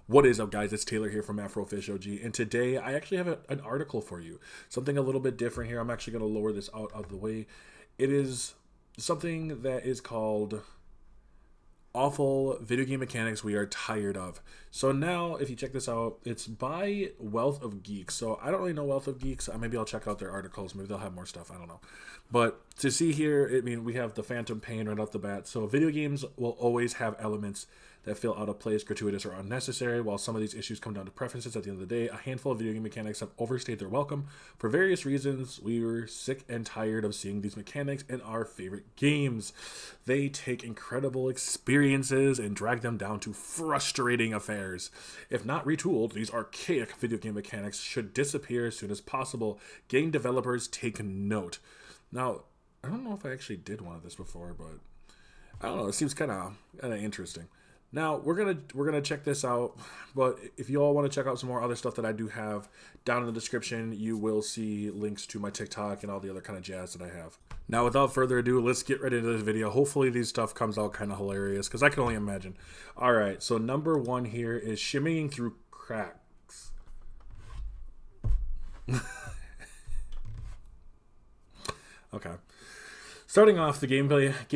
What is up, guys? It's Taylor here from AfrofishOG, and today I actually have an article for you. Something a little bit different here. I'm actually going to lower this out of the way. It is something that is called Awful Video Game Mechanics We Are Tired Of. So now, if you check this out, it's by Wealth of Geeks. So I don't really know Wealth of Geeks. Maybe I'll check out their articles. Maybe they'll have more stuff. I don't know. But to see here, we have the phantom pain right off the bat. So video games will always have elements that feel out of place, gratuitous, or unnecessary. While some of these issues come down to preferences, at the end of the day, a handful of video game mechanics have overstayed their welcome. For various reasons, we were sick and tired of seeing these mechanics in our favorite games. They take incredible experiences and drag them down to frustrating affairs. If not retooled, these archaic video game mechanics should disappear as soon as possible. Game developers, take note. Now, I don't know if I actually did one of this before, but I don't know. It seems kind of interesting. Now we're gonna check this out, but if you all want to check out some more other stuff that I do have down in the description, you will see links to my TikTok and all the other kind of jazz that I have. Now, without further ado, let's get right into this video. Hopefully, these stuff comes out kind of hilarious because I can only imagine. All right, so number one here is shimmying through cracks. Okay. Starting off, the game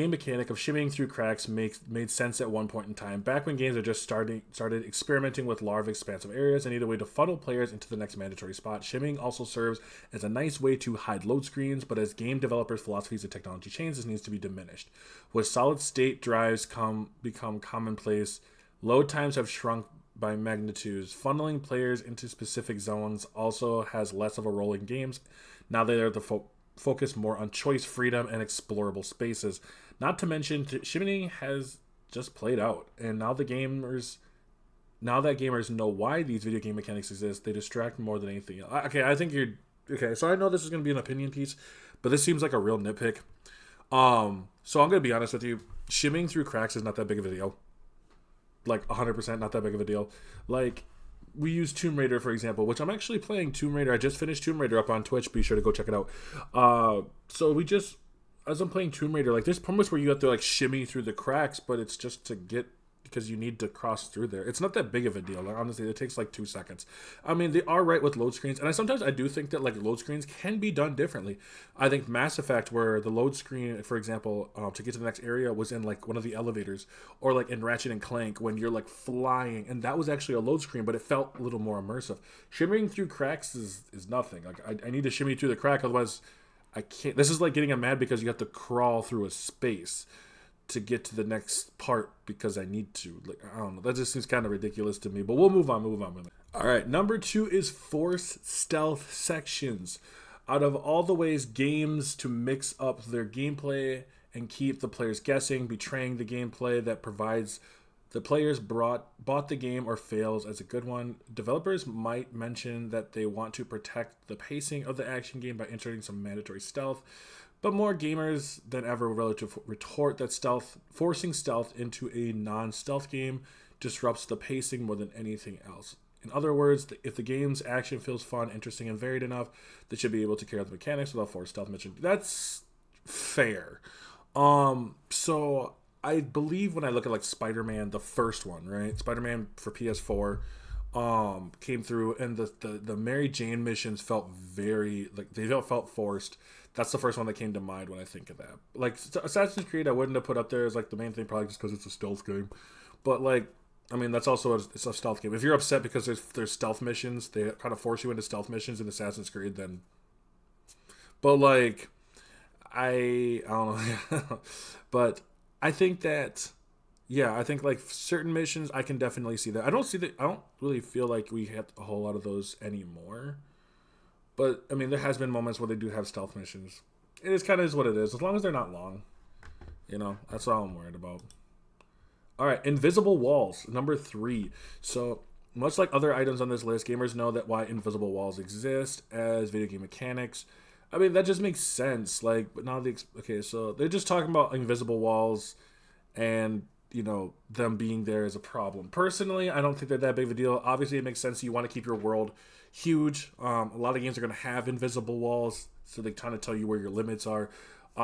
mechanic of shimmying through cracks made sense at one point in time, back when games are just started experimenting with large expansive areas and need a way to funnel players into the next mandatory spot. Shimmying also serves as a nice way to hide load screens, but as game developers' philosophies and technology change, this needs to be diminished. With solid-state drives become commonplace, load times have shrunk by magnitudes. Funneling players into specific zones also has less of a role in games. Now they are the focus more on choice, freedom, and explorable spaces. Not to mention, shimmying has just played out, and now that gamers know why these video game mechanics exist, they distract more than anything else. Okay, I think you're okay. So I know this is going to be an opinion piece, but this seems like a real nitpick. So I'm going to be honest with you. Shimmying through cracks is not that big of a deal. Like 100% not that big of a deal. Like, we use Tomb Raider, for example, which I'm actually playing Tomb Raider. I just finished Tomb Raider up on Twitch. Be sure to go check it out. As I'm playing Tomb Raider, like, there's moments where you have to, like, shimmy through the cracks, but it's just to get, because you need to cross through there. It's not that big of a deal. Like, honestly, it takes, like, 2 seconds. I mean, they are right with load screens, and sometimes I do think that, like, load screens can be done differently. I think Mass Effect, where the load screen, for example, to get to the next area was in, like, one of the elevators, or, like, in Ratchet and Clank, when you're, like, flying, and that was actually a load screen, but it felt a little more immersive. Shimmying through cracks is nothing. Like, I need to shimmy through the crack, otherwise I can't. This is like getting mad because you have to crawl through a space to get to the next part because I need to. Like, I don't know. That just seems kind of ridiculous to me. But we'll move on. All right. Number 2 is force stealth sections. Out of all the ways games to mix up their gameplay and keep the players guessing, betraying the gameplay that provides the players bought the game or fails as a good one, developers might mention that they want to protect the pacing of the action game by inserting some mandatory stealth. But more gamers than ever will retort that forcing stealth into a non-stealth game disrupts the pacing more than anything else. In other words, if the game's action feels fun, interesting, and varied enough, they should be able to carry out the mechanics without forced stealth mission. That's fair. So I believe when I look at, like, Spider-Man, the first one, right? Spider-Man for PS4 came through, and the Mary Jane missions felt very, like, they felt forced. That's the first one that came to mind when I think of that. Like, Assassin's Creed, I wouldn't have put up there as, like, the main thing, probably just because it's a stealth game. But, like, I mean, that's also it's a stealth game. If you're upset because there's stealth missions, they kind of force you into stealth missions in Assassin's Creed, then. But, like, I don't know. But I think that, yeah, I think, like, certain missions, I can definitely see that. I don't really feel like we have a whole lot of those anymore. But, I mean, there has been moments where they do have stealth missions. It is kind of is what it is, as long as they're not long. You know, that's all I'm worried about. All right, invisible walls, number 3. So, much like other items on this list, gamers know that why invisible walls exist as video game mechanics. I mean, that just makes sense. Like, but now so they're just talking about invisible walls and, you know, them being there is a problem. Personally, I don't think they're that big of a deal. Obviously, it makes sense. You want to keep your world huge. A lot of games are going to have invisible walls, so they kind of tell you where your limits are.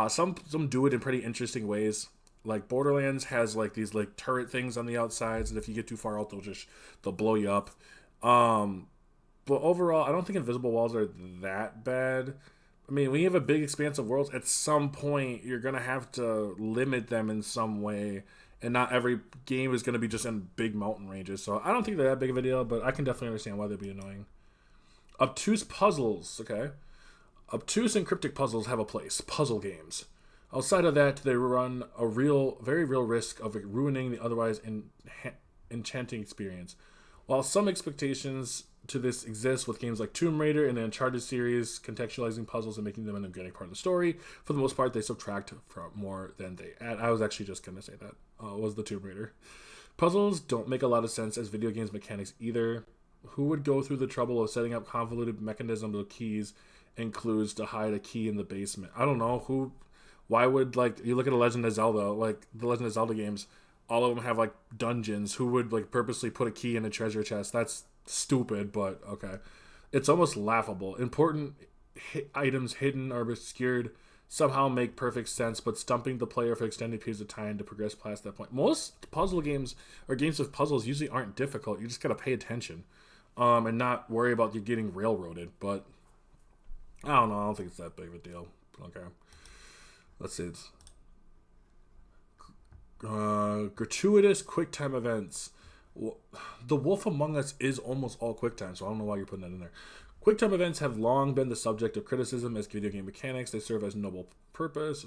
Some do it in pretty interesting ways. Like Borderlands has like these like turret things on the outsides, and if you get too far out, they'll blow you up. Um, but overall, I don't think invisible walls are that bad. I mean, when you have a big expanse of worlds, at some point you're gonna have to limit them in some way, and not every game is gonna be just in big mountain ranges. So I don't think they're that big of a deal, but I can definitely understand why they'd be annoying. Obtuse puzzles, okay. Obtuse and cryptic puzzles have a place. Puzzle games. Outside of that, they run a very real risk of ruining the otherwise enchanting experience. While some expectations to this exist with games like Tomb Raider and the Uncharted series, contextualizing puzzles and making them an organic part of the story, for the most part, they subtract from more than they add. I was actually just going to say that. Was the Tomb Raider. Puzzles don't make a lot of sense as video games mechanics either. Who would go through the trouble of setting up convoluted mechanisms of keys and clues to hide a key in the basement? I don't know. Why would, like, you look at The Legend of Zelda, like, the Legend of Zelda games, all of them have, like, dungeons. Who would, like, purposely put a key in a treasure chest? That's stupid, but okay. It's almost laughable. Important items hidden or obscured somehow make perfect sense, but stumping the player for extended periods of time to progress past that point. Most puzzle games or games with puzzles usually aren't difficult. You just gotta pay attention, and not worry about you getting railroaded. But I don't know. I don't think it's that big of a deal. Okay. Let's see. It's gratuitous QuickTime events. The Wolf Among Us is almost all QuickTime, so I don't know why you're putting that in there. QuickTime events have long been the subject of criticism as video game mechanics. They serve a noble purpose,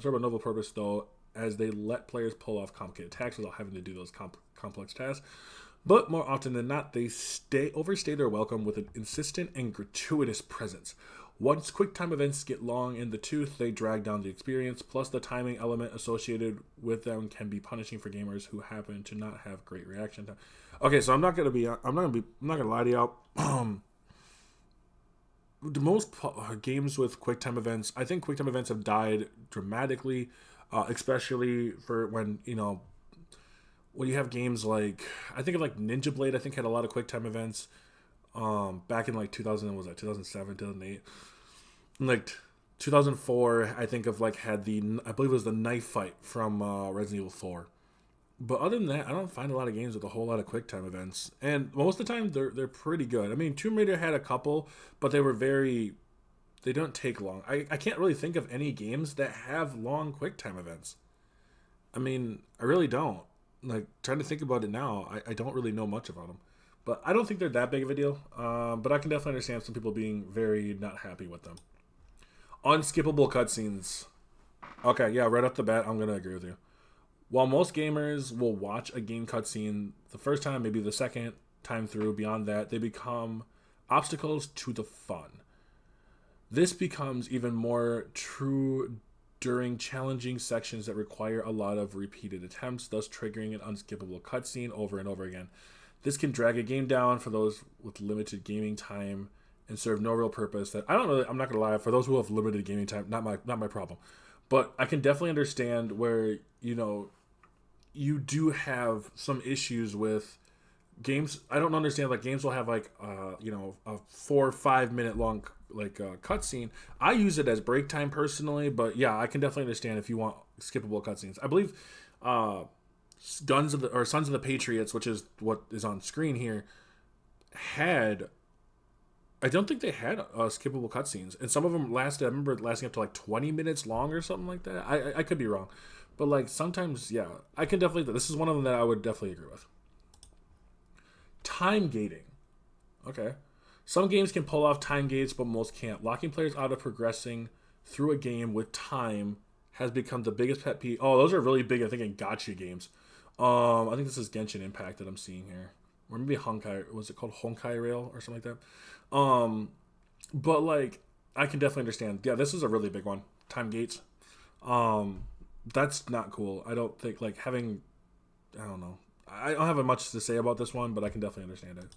though, as they let players pull off complicated attacks without having to do those complex tasks. But more often than not, they overstay their welcome with an insistent and gratuitous presence. Once QuickTime events get long in the tooth, they drag down the experience. Plus, the timing element associated with them can be punishing for gamers who happen to not have great reaction time. Okay, so I'm not gonna lie to you. The most games with QuickTime events, I think QuickTime events have died dramatically, especially for when you have games like, I think of like Ninja Blade. I think had a lot of QuickTime events. Back in like 2007, 2008, and like 2004, I think of like had I believe it was the knife fight from Resident Evil 4. But other than that, I don't find a lot of games with a whole lot of QuickTime events, and most of the time they're pretty good. I mean, Tomb Raider had a couple, but they don't take long. I can't really think of any games that have long QuickTime events. I mean, I really don't. Like, trying to think about it now, I don't really know much about them. But I don't think they're that big of a deal. But I can definitely understand some people being very not happy with them. Unskippable cutscenes. Okay, yeah, right off the bat, I'm going to agree with you. While most gamers will watch a game cutscene the first time, maybe the second time through, beyond that, they become obstacles to the fun. This becomes even more true during challenging sections that require a lot of repeated attempts, thus triggering an unskippable cutscene over and over again. This can drag a game down for those with limited gaming time and serve no real purpose. I'm not gonna lie, for those who have limited gaming time, not my problem. But I can definitely understand where, you do have some issues with games. I don't understand, like, games will have like a 4 or 5 minute long cutscene. I use it as break time personally, but yeah, I can definitely understand if you want skippable cutscenes. I believe Sons of the Patriots, which is what is on screen here, I don't think they had skippable cutscenes, and some of them lasted. I remember lasting up to like 20 minutes long or something like that. I could be wrong, but like sometimes, yeah, I can definitely. This is one of them that I would definitely agree with. Time gating. Okay, some games can pull off time gates, but most can't. Locking players out of progressing through a game with time has become the biggest pet peeve. Oh, those are really big, I think, in gacha games. I think this is Genshin Impact that I'm seeing here. Or maybe Honkai, was it called Honkai Rail or something like that? But like, I can definitely understand. Yeah, this is a really big one. Time gates. That's not cool. I don't think, like, I don't know. I don't have much to say about this one, but I can definitely understand it.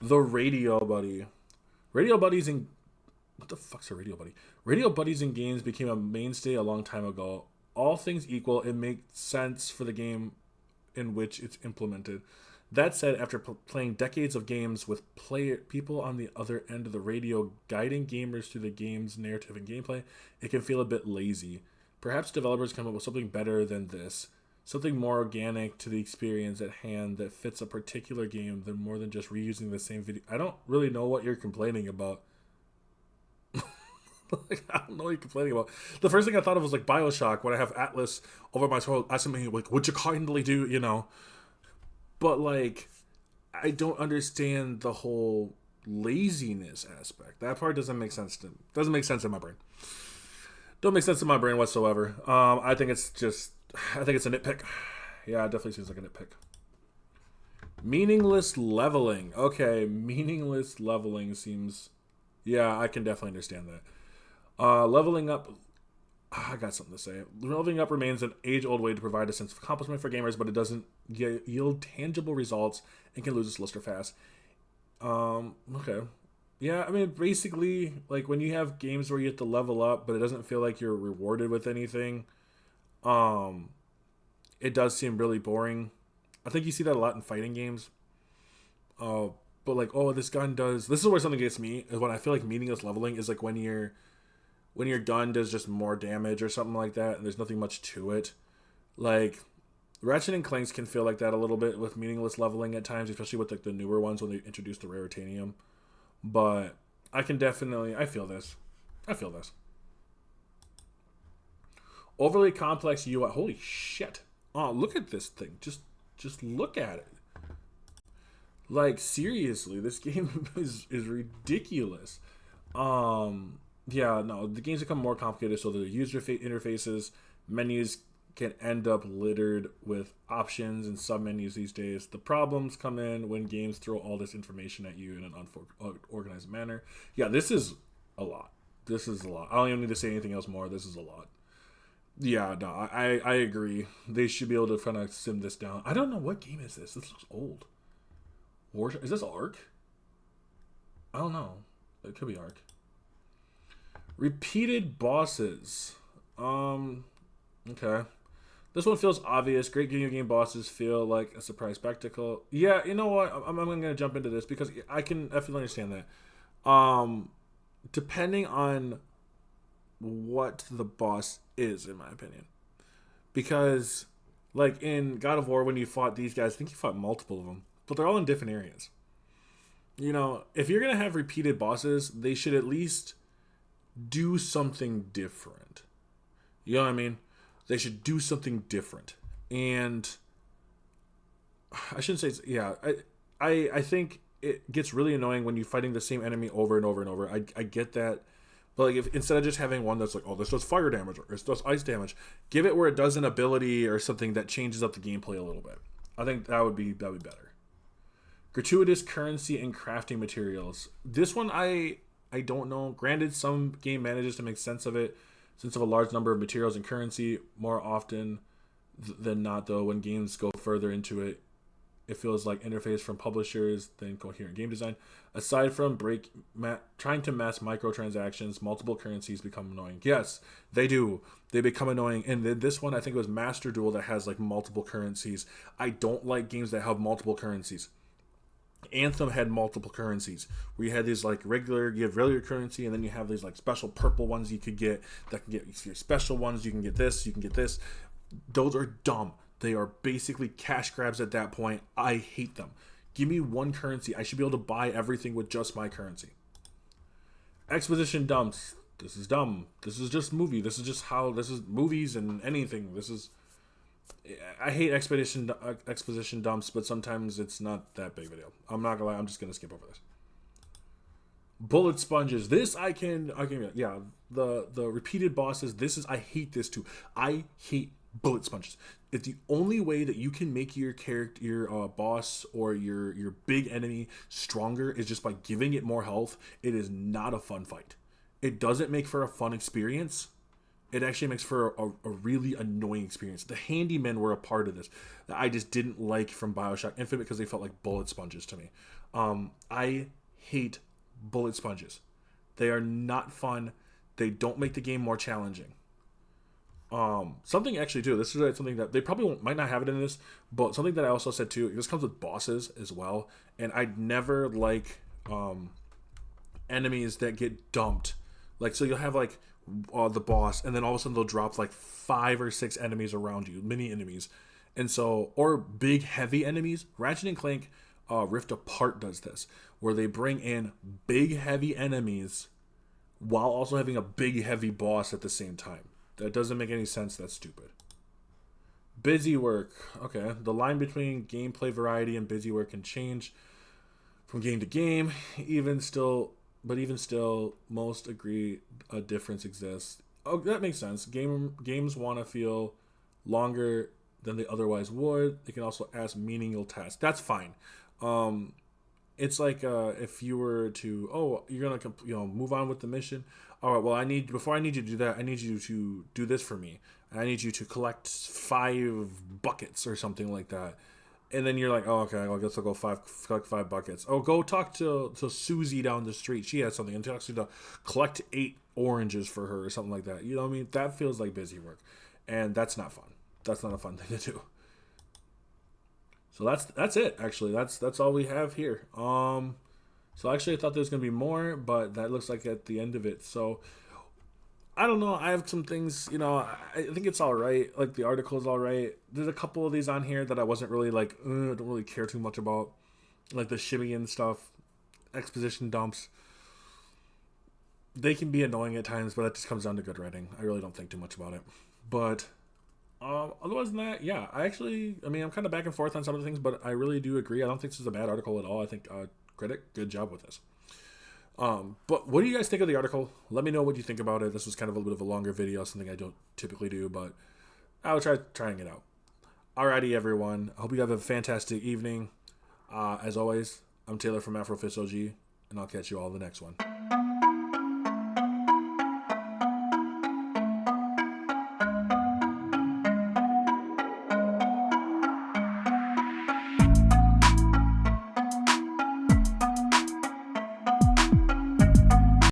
The Radio Buddy. Radio Buddies in... What the fuck's a Radio Buddy? Radio Buddies in games became a mainstay a long time ago. All things equal, it makes sense for the game in which it's implemented. That said, after playing decades of games with people on the other end of the radio guiding gamers through the game's narrative and gameplay, it can feel a bit lazy. Perhaps developers come up with something better than this. Something more organic to the experience at hand that fits a particular game than more than just reusing the same video. I don't really know what you're complaining about. Like, I don't know what you're complaining about. The first thing I thought of was like BioShock when I have Atlas over my throat asking me like, would you kindly do, you know? But like, I don't understand the whole laziness aspect. That part doesn't make sense in my brain. Don't make sense in my brain whatsoever. I think it's a nitpick. Yeah, it definitely seems like a nitpick. Meaningless leveling. Okay, meaningless leveling seems... Yeah, I can definitely understand that. Leveling up... I got something to say. Leveling up remains an age-old way to provide a sense of accomplishment for gamers, but it doesn't yield tangible results and can lose its luster fast. Okay. Yeah, I mean, basically, like, when you have games where you have to level up, but it doesn't feel like you're rewarded with anything, it does seem really boring. I think you see that a lot in fighting games. But, like, oh, this gun does... This is where something gets me, is when I feel like meaningless leveling is, like, when your gun does just more damage or something like that, and there's nothing much to it. Like, Ratchet and Clanks can feel like that a little bit with meaningless leveling at times, especially with, like, the newer ones when they introduce the Raritanium. But I feel this. Overly complex UI. Holy shit. Oh, look at this thing. Just look at it. Like, seriously, this game is ridiculous. Yeah, no, the games become more complicated, so the user interfaces, menus can end up littered with options and sub-menus these days. The problems come in when games throw all this information at you in an unorganized manner. Yeah, this is a lot. I don't even need to say anything else more. This is a lot. Yeah, no, I agree. They should be able to kind of sim this down. I don't know, what game is this? This looks old. Is this Ark? I don't know. It could be Ark. Repeated bosses. Okay. This one feels obvious. Great video game bosses feel like a surprise spectacle. Yeah, you know what? I'm going to jump into this because I can definitely understand that. Depending on what the boss is, in my opinion. Because, like, in God of War, when you fought these guys, I think you fought multiple of them. But they're all in different areas. You know, if you're going to have repeated bosses, they should at least do something different. You know what I mean? They should do something different. And I shouldn't say it's, yeah, I think it gets really annoying when you're fighting the same enemy over and over and over. I get that. But like, if instead of just having one that's like, oh, this does fire damage or this does ice damage, give it where it does an ability or something that changes up the gameplay a little bit. I think that would be better. Gratuitous currency and crafting materials. This one I don't know. Granted, some game manages to make sense of it since of a large number of materials and currency. More often than not, though, when games go further into it, it feels like interface from publishers than coherent game design. Aside from trying to mask microtransactions, multiple currencies become annoying. Yes, they do. They become annoying. And this one, I think it was Master Duel that has like multiple currencies. I don't like games that have multiple currencies. Anthem had multiple currencies where you had these like regular currency, and then you have these like special purple ones you could get that can get your special ones. You can get this. Those are dumb. They are basically cash grabs at that point. I hate them. Give me one currency. I should be able to buy everything with just my currency. Exposition dumps. This is dumb. This is just movie. This is just how this is movies and anything. I hate exposition dumps, but sometimes it's not that big of a deal. I'm not gonna lie. I'm just gonna skip over this. Bullet sponges. This I can yeah. The repeated bosses. I hate this too. I hate bullet sponges. It's the only way that you can make your character, your boss or your big enemy stronger is just by giving it more health. It is not a fun fight. It doesn't make for a fun experience. It actually makes for a really annoying experience. The handymen were a part of this that I just didn't like from BioShock Infinite because they felt like bullet sponges to me. I hate bullet sponges. They are not fun. They don't make the game more challenging. Something actually too, this is something that they probably might not have it in this, but something that I also said too, this comes with bosses as well, and I'd never like enemies that get dumped. Like, so you'll have like the boss, and then all of a sudden they'll drop like 5 or 6 enemies around you, mini enemies, and so, or big heavy enemies. Ratchet and Clank Rift Apart does this, where they bring in big heavy enemies while also having a big heavy boss at the same time. That doesn't make any sense. That's stupid. Busy work. Okay, the line between gameplay variety and busy work can change from game to game. Even still, most agree a difference exists. Oh, that makes sense. Games want to feel longer than they otherwise would. They can also ask meaningful tasks. That's fine. It's like if you were to, you're gonna move on with the mission. All right, well, before I need you to do that, I need you to do this for me. I need you to collect 5 buckets or something like that. And then you're like, oh, okay, I guess I'll go collect 5 buckets. Oh, go talk to Susie down the street. She has something. And talk to collect 8 oranges for her or something like that. You know what I mean? That feels like busy work. And that's not fun. That's not a fun thing to do. So that's it, actually. That's all we have here. So actually I thought there was gonna be more, but that looks like at the end of it. So I don't know. I have some things, I think it's all right. Like the article is all right. There's a couple of these on here that I wasn't really like, I don't really care too much about, like the shimmy and stuff, exposition dumps. They can be annoying at times, but that just comes down to good writing. I really don't think too much about it. But otherwise than that, yeah, I'm kind of back and forth on some of the things, but I really do agree. I don't think this is a bad article at all. I think critic, good job with this. But what do you guys think of the article? Let me know what you think about it. This was kind of a little bit of a longer video, something I don't typically do, but I'll try trying it out. Alrighty, everyone. I hope you have a fantastic evening. As always, I'm Taylor from AfrofishOG, and I'll catch you all in the next one.